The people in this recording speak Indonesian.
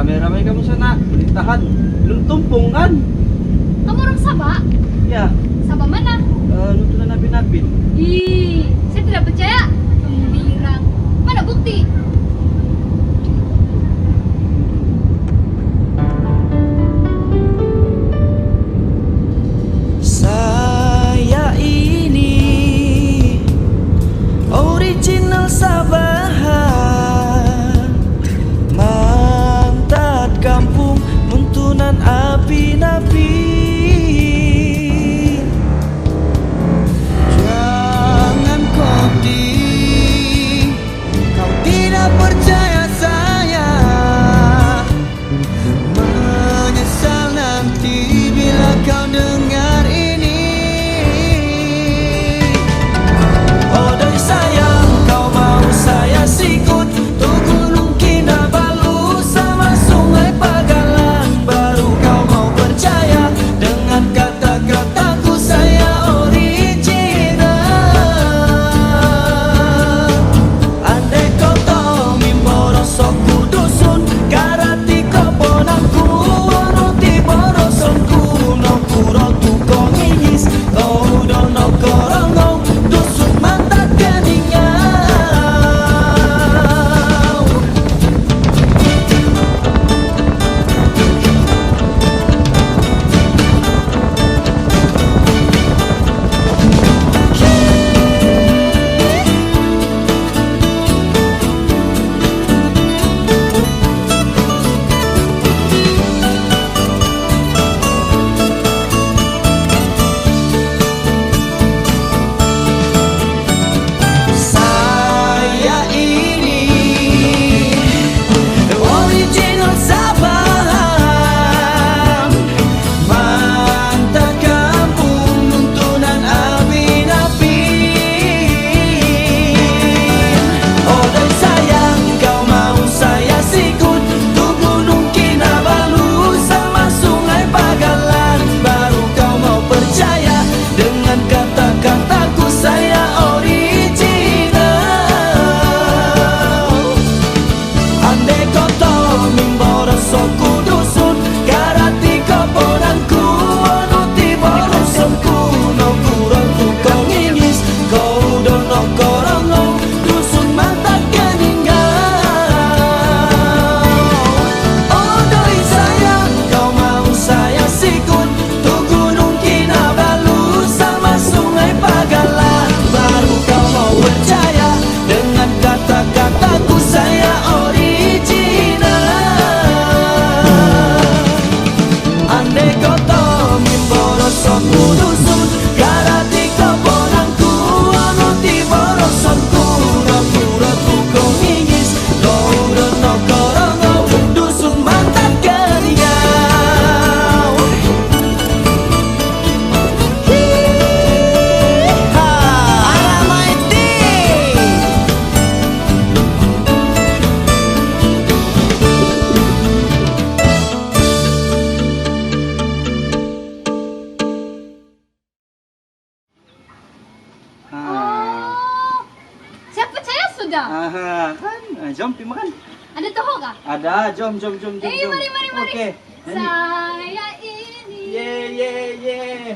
ramai-ramai kamu sana. Tahan. Belum tumpung kan? Kamu orang Sabah? Ya. Sabah mana? Nuntunan Napin-Napin. Ih, saya tidak percaya. Kamu bilang. Mana bukti? Saya ini original Sabahan, mantat kampung nuntunan api-api. Jangan kodi, kau tidak percaya saya. Menyesal nanti bila kau dengar ini. Oh doi sayang, kau mau saya sikut tuh Gunung Kinabalu sama Sungai Pagalan. Baru kau mau percaya dengan kata-kataku saya original. Andai kau tahu mimborosokku dusun karati kau ponakku roti borosonku no kurotu kongingis kau dono korongong dusun mata keningau. Saya ini original Sabahan, mantan kampung nuntunan api-api. Oh dan sayang, kau mau saya sikut tuh Gunung Kinabalu sama Sungai Pagalan. Baru kau mau percaya dengan kata-kataku saya original. Andai kau tahu mimborosokku dusun karati kau ponanku onuti borosonku no kuronku kongingis kau dono korongo dusun mata keningau. Oh doi sayang, kau mau saya sikut tuh Gunung Kinabalu sama Sungai Pagalan. Baru kau mau percaya dengan kata-kataku saya original. Andai kau tahu mimborosokku dusun karati kau ponanku onuti borosonku no kurotu kongingis kau dono korongo dusun mata keningau. Alamaiti. Oh, saya percaya sudah. Kan. Jom pergi makan. Ada tahu gak? Ada, jom. Mari. Oke. Nyanyi. Saya ini. Ye.